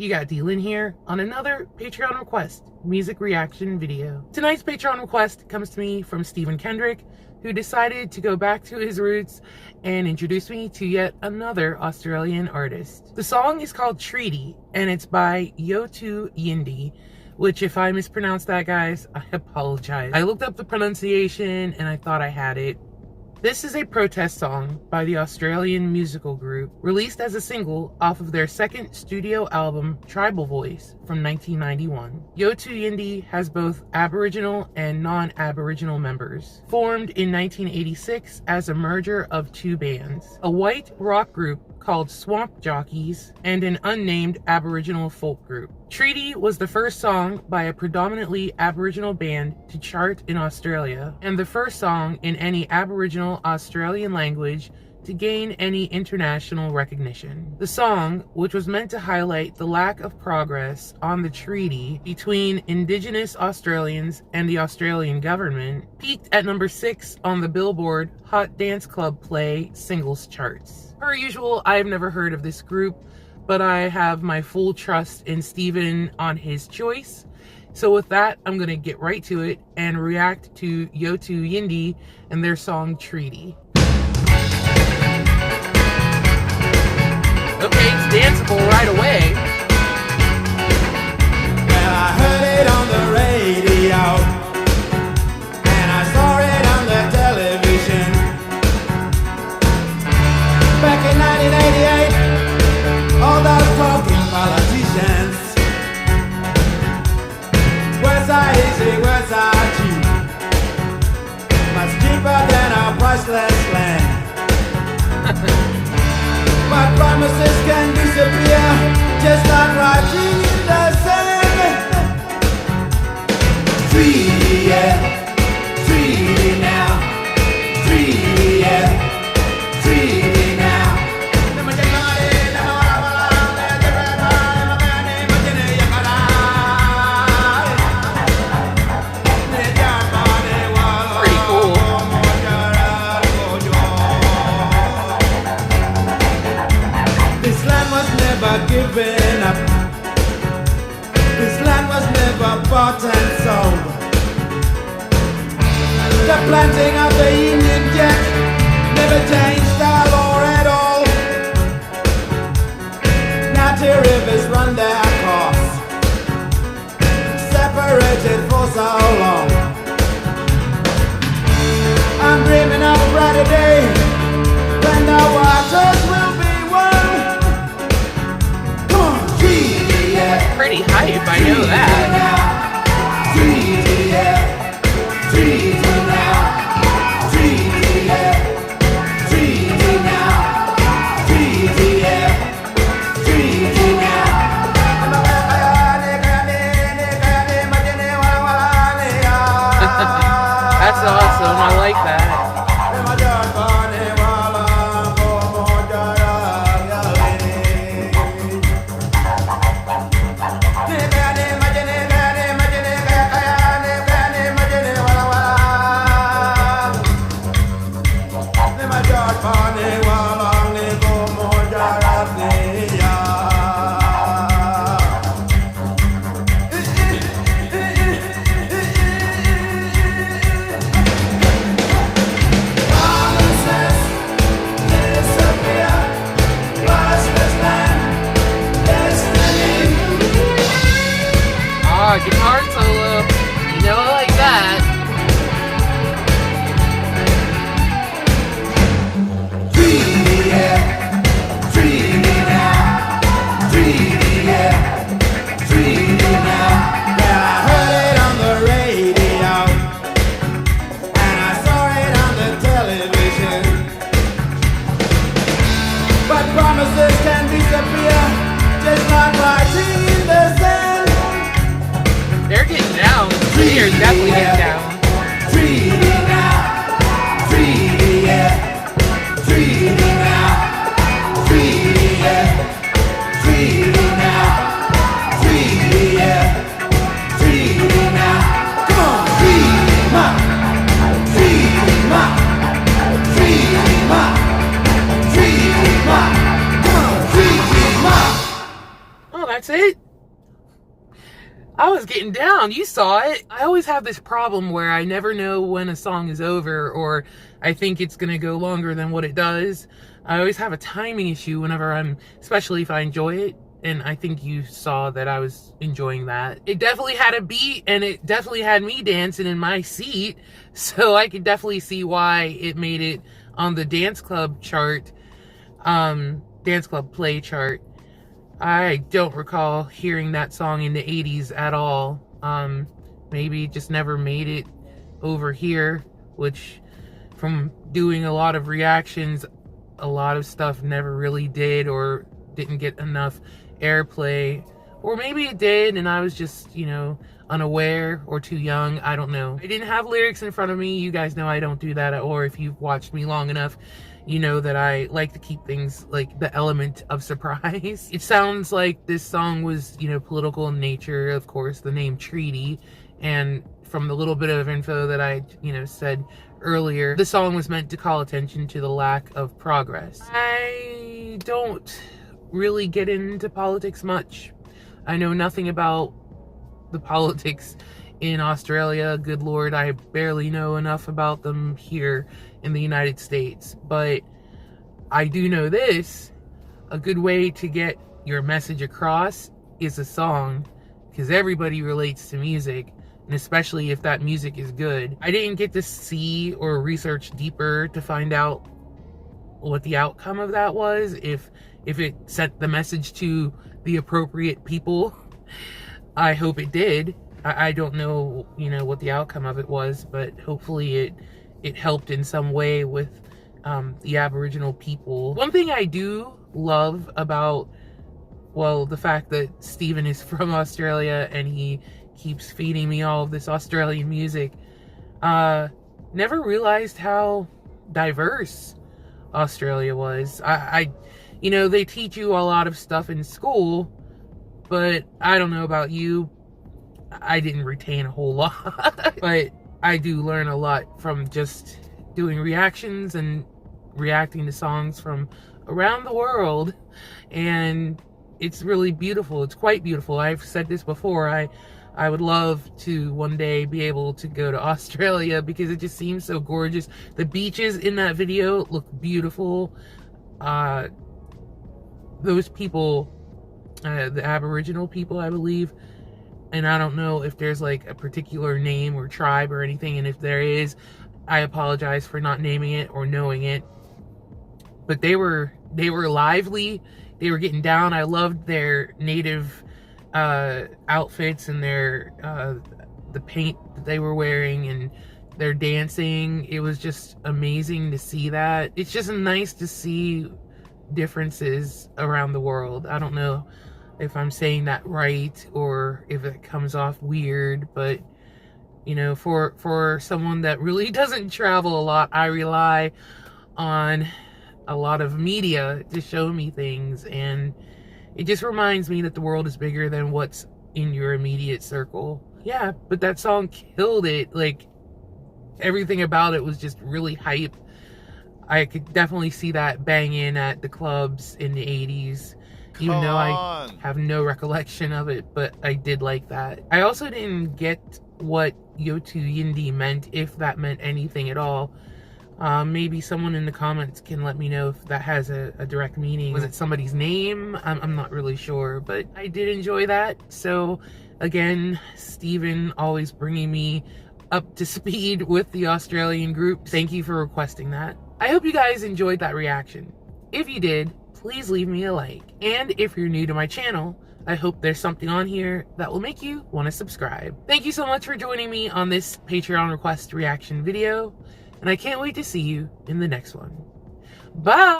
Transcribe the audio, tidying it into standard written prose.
you got Dylan here on another Patreon request music reaction video. Tonight's Patreon request comes to me from Kendrick, who decided to go back to his roots and introduce me to yet another Australian artist. The song is called Treaty, and it's by Yothu Yindi, which, if I mispronounced that, guys, I apologize. I looked up the pronunciation and I thought I had it. This is a protest song by the Australian musical group, released as a single off of their second studio album, Tribal Voice, from 1991. Yothu Yindi has both Aboriginal and non-Aboriginal members. Formed in 1986 as a merger of two bands, a white rock group called Swamp Jockeys and an unnamed Aboriginal folk group. Treaty was the first song by a predominantly Aboriginal band to chart in Australia, and the first song in any Aboriginal Australian language to gain any international recognition. The song, which was meant to highlight the lack of progress on the treaty between Indigenous Australians and the Australian government, peaked at number 6 on the Billboard Hot Dance Club Play singles charts. Per usual, I've never heard of this group, but I have my full trust in Steven on his choice. So with that, I'm gonna get right to it and react to Yothu Yindi and their song Treaty. Okay, it's danceable right away. Well, I heard it on the radio, and I saw it on the television. Back in 1988, all those talking politicians. Words are easy, words are cheap, much cheaper than our priceless land. But promises can disappear, just like writing in the sand. Treaty, yeah, treaty now. Treaty, yeah, treaty now. Pretty cool. This land was never given up. This land was never bought and sold. The planting of the Union Jack never changed our law at all. Now the rivers run their course, separated for so long. I'm dreaming of a brighter day when the waters will be one. Pretty hype, I know that. Treaty, yeah, treaty now. Treaty, yeah, treaty now. Treaty, yeah, treaty now. That's awesome, I like that. Guitar solo, you know I like that. Treaty, that's it? I was getting down. You saw it. I always have this problem where I never know when a song is over, or I think it's going to go longer than what it does. I always have a timing issue whenever especially if I enjoy it. And I think you saw that I was enjoying that. It definitely had a beat, and it definitely had me dancing in my seat. So I could definitely see why it made it on the dance club chart, dance club play chart. I don't recall hearing that song in the 80s at all. Maybe it just never made it over here, which from doing a lot of reactions, a lot of stuff never really did or didn't get enough airplay, or maybe it did and I was just, you know, unaware or too young. I don't know. I didn't have lyrics in front of me. You guys know I don't do that, or if you've watched me long enough, you know that I like to keep things like the element of surprise. It sounds like this song was, you know, political in nature, of course, the name Treaty, and from the little bit of info that I, you know, said earlier, the song was meant to call attention to the lack of progress. I don't really get into politics much. I know nothing about the politics in Australia. Good Lord, I barely know enough about them here in the United States. But I do know this: a good way to get your message across is a song, because everybody relates to music, and especially if that music is good. I didn't get to see or research deeper to find out what the outcome of that was, if it sent the message to the appropriate people. I hope it did. I don't know, you know, what the outcome of it was, but hopefully it helped in some way with the Aboriginal people. One thing I do love about, well, the fact that Steven is from Australia and he keeps feeding me all of this Australian music, never realized how diverse Australia was. You know, they teach you a lot of stuff in school, but I don't know about you, I didn't retain a whole lot. But I do learn a lot from just doing reactions and reacting to songs from around the world, and it's really beautiful. It's quite beautiful. I've said this before, I would love to one day be able to go to Australia because it just seems so gorgeous. The beaches in that video look beautiful. Those people, the Aboriginal people, I believe, and I don't know if there's like a particular name or tribe or anything, and if there is, I apologize for not naming it or knowing it. But they were lively. They were getting down. I loved their native outfits and their the paint that they were wearing and their dancing. It was just amazing to see that. It's just nice to see differences around the world. I don't know if I'm saying that right or if it comes off weird, but you know, for someone that really doesn't travel a lot, I rely on a lot of media to show me things, and it just reminds me that the world is bigger than what's in your immediate circle. Yeah, but that song killed it. Like, everything about it was just really hype. I could definitely see that banging at the clubs in the 80s. Even though I have no recollection of it, but I did like that. I also didn't get what Yothu Yindi meant, if that meant anything at all. Maybe someone in the comments can let me know if that has a direct meaning. Was it somebody's name? I'm not really sure, but I did enjoy that. So again, Steven always bringing me up to speed with the Australian group. Thank you for requesting that. I hope you guys enjoyed that reaction. If you did, please leave me a like. And if you're new to my channel, I hope there's something on here that will make you want to subscribe. Thank you so much for joining me on this Patreon request reaction video, and I can't wait to see you in the next one. Bye!